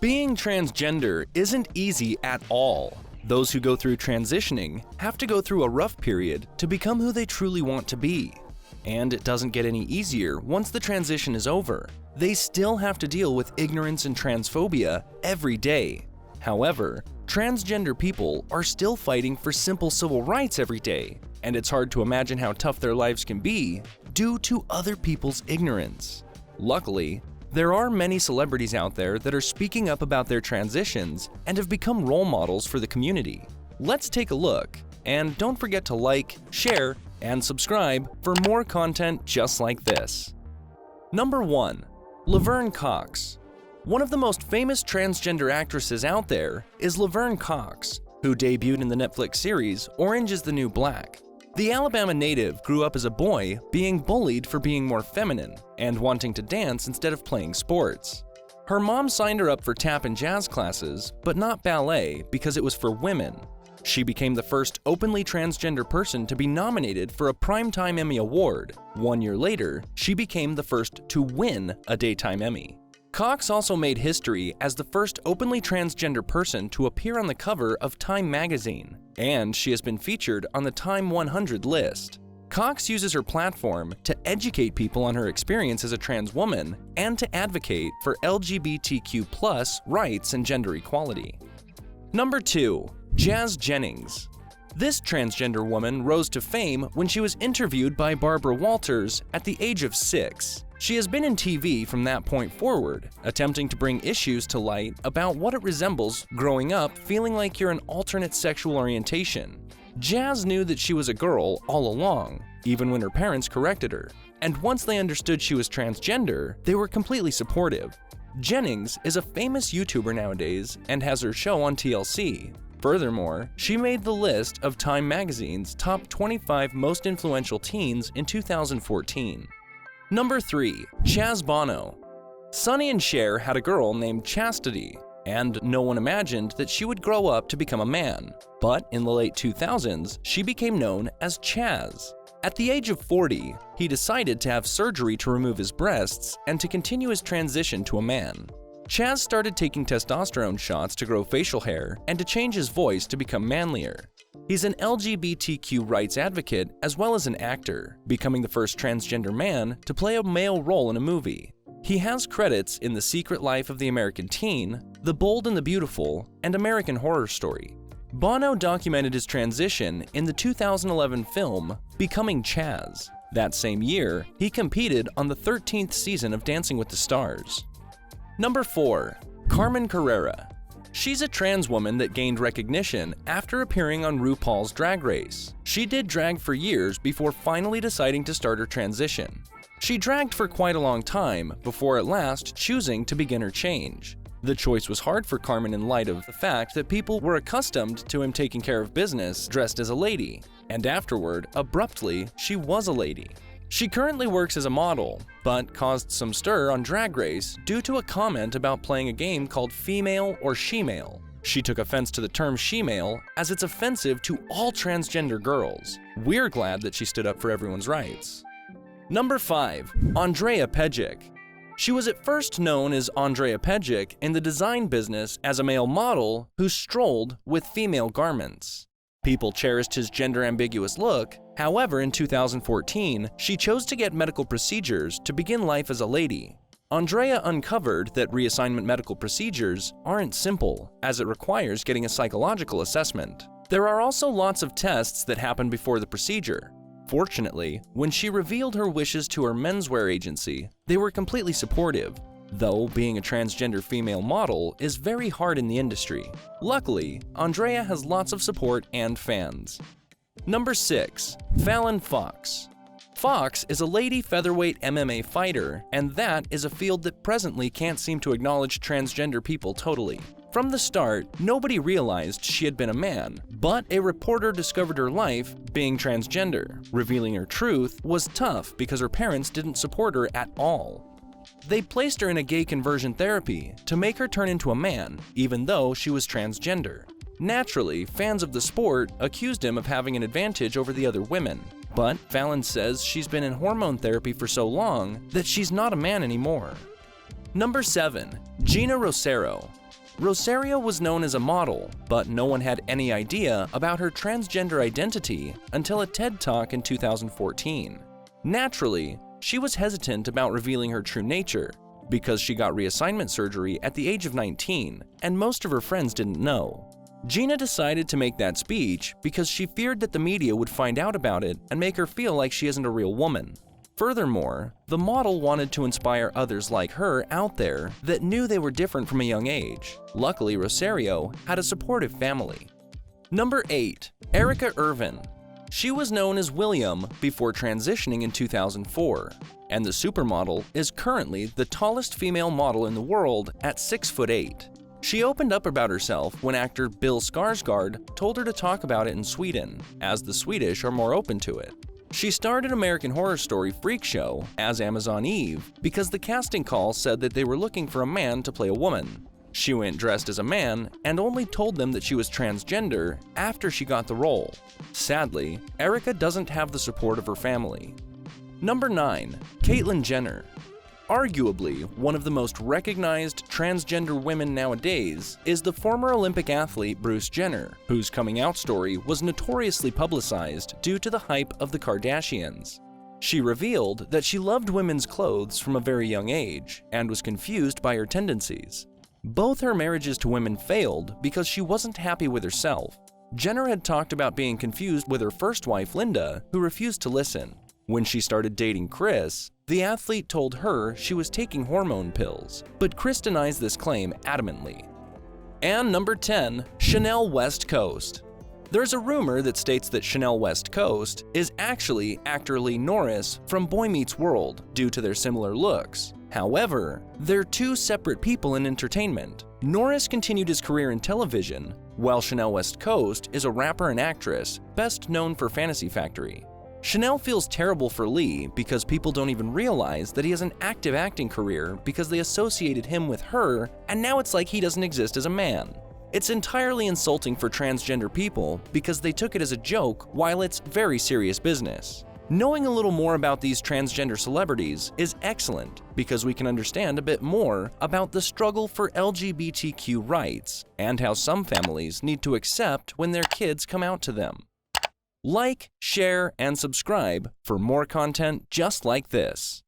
Being transgender isn't easy at all. Those who go through transitioning have to go through a rough period to become who they truly want to be. And it doesn't get any easier once the transition is over. They still have to deal with ignorance and transphobia every day. However, transgender people are still fighting for simple civil rights every day, and it's hard to imagine how tough their lives can be due to other people's ignorance. Luckily, there are many celebrities out there that are speaking up about their transitions and have become role models for the community. Let's take a look, and don't forget to like, share, and subscribe for more content just like this. Number 1. Laverne Cox. One of the most famous transgender actresses out there is Laverne Cox, who debuted in the Netflix series Orange is the New Black. The Alabama native grew up as a boy being bullied for being more feminine and wanting to dance instead of playing sports. Her mom signed her up for tap and jazz classes, but not ballet because it was for women. She became the first openly transgender person to be nominated for a Primetime Emmy Award. 1 year later, she became the first to win a Daytime Emmy. Cox also made history as the first openly transgender person to appear on the cover of Time magazine, and she has been featured on the Time 100 list. Cox uses her platform to educate people on her experience as a trans woman and to advocate for LGBTQ+ rights and gender equality. Number 2. Jazz Jennings. This transgender woman rose to fame when she was interviewed by Barbara Walters at the age of 6. She has been in TV from that point forward, attempting to bring issues to light about what it resembles growing up feeling like you're an alternate sexual orientation. Jazz knew that she was a girl all along, even when her parents corrected her, and once they understood she was transgender, they were completely supportive. Jennings is a famous YouTuber nowadays and has her show on TLC. Furthermore, she made the list of Time magazine's top 25 most influential teens in 2014. Number 3. Chaz Bono. Sonny and Cher had a girl named Chastity, and no one imagined that she would grow up to become a man. But in the late 2000s, she became known as Chaz. At the age of 40, he decided to have surgery to remove his breasts and to continue his transition to a man. Chaz started taking testosterone shots to grow facial hair and to change his voice to become manlier. He's an LGBTQ rights advocate as well as an actor, becoming the first transgender man to play a male role in a movie. He has credits in The Secret Life of the American Teen, The Bold and the Beautiful, and American Horror Story. Bono documented his transition in the 2011 film Becoming Chaz. That same year, he competed on the 13th season of Dancing with the Stars. Number 4. Carmen Carrera. She's a trans woman that gained recognition after appearing on RuPaul's Drag Race. She did drag for years before finally deciding to start her transition. She dragged for quite a long time before at last choosing to begin her change. The choice was hard for Carmen in light of the fact that people were accustomed to him taking care of business dressed as a lady, and afterward, abruptly, she was a lady. She currently works as a model, but caused some stir on Drag Race due to a comment about playing a game called Female or She-Male. She took offense to the term she-male as it's offensive to all transgender girls. We're glad that she stood up for everyone's rights. Number 5. Andrea Pejic. She was at first known as Andrea Pejic in the design business as a male model who strolled with female garments. People cherished his gender-ambiguous look. However, in 2014, she chose to get medical procedures to begin life as a lady. Andrea uncovered that reassignment medical procedures aren't simple, as it requires getting a psychological assessment. There are also lots of tests that happen before the procedure. Fortunately, when she revealed her wishes to her menswear agency, they were completely supportive. Though being a transgender female model is very hard in the industry. Luckily, Andrea has lots of support and fans. Number 6. Fallon Fox. Fox is a lady featherweight MMA fighter, and that is a field that presently can't seem to acknowledge transgender people totally. From the start, nobody realized she had been a man, but a reporter discovered her life being transgender. Revealing her truth was tough because her parents didn't support her at all. They placed her in a gay conversion therapy to make her turn into a man, even though she was transgender. Naturally, fans of the sport accused him of having an advantage over the other women. But Fallon says she's been in hormone therapy for so long that she's not a man anymore. Number 7. Gina Rosero. Rosario was known as a model, but no one had any idea about her transgender identity until a TED Talk in 2014. Naturally, she was hesitant about revealing her true nature because she got reassignment surgery at the age of 19, and most of her friends didn't know. Gina decided to make that speech because she feared that the media would find out about it and make her feel like she isn't a real woman. Furthermore, the model wanted to inspire others like her out there that knew they were different from a young age. Luckily, Rosario had a supportive family. Number 8. Erica Irvin. She was known as William before transitioning in 2004, and the supermodel is currently the tallest female model in the world at 6'8". She opened up about herself when actor Bill Skarsgård told her to talk about it in Sweden, as the Swedish are more open to it. She starred in American Horror Story Freak Show as Amazon Eve because the casting call said that they were looking for a man to play a woman. She went dressed as a man and only told them that she was transgender after she got the role. Sadly, Erica doesn't have the support of her family. Number 9. Caitlyn Jenner. Arguably, one of the most recognized transgender women nowadays is the former Olympic athlete Bruce Jenner, whose coming out story was notoriously publicized due to the hype of the Kardashians. She revealed that she loved women's clothes from a very young age and was confused by her tendencies. Both her marriages to women failed because she wasn't happy with herself. Jenner had talked about being confused with her first wife, Linda, who refused to listen. When she started dating Chris, the athlete told her she was taking hormone pills, but Chris denies this claim adamantly. And number 10, Chanel West Coast. There's a rumor that states that Chanel West Coast is actually actor Lee Norris from Boy Meets World due to their similar looks. However, they're two separate people in entertainment. Norris continued his career in television, while Chanel West Coast is a rapper and actress best known for Fantasy Factory. Chanel feels terrible for Lee because people don't even realize that he has an active acting career because they associated him with her, and now it's like he doesn't exist as a man. It's entirely insulting for transgender people because they took it as a joke while it's very serious business. Knowing a little more about these transgender celebrities is excellent because we can understand a bit more about the struggle for LGBTQ rights and how some families need to accept when their kids come out to them. Like, share, and subscribe for more content just like this.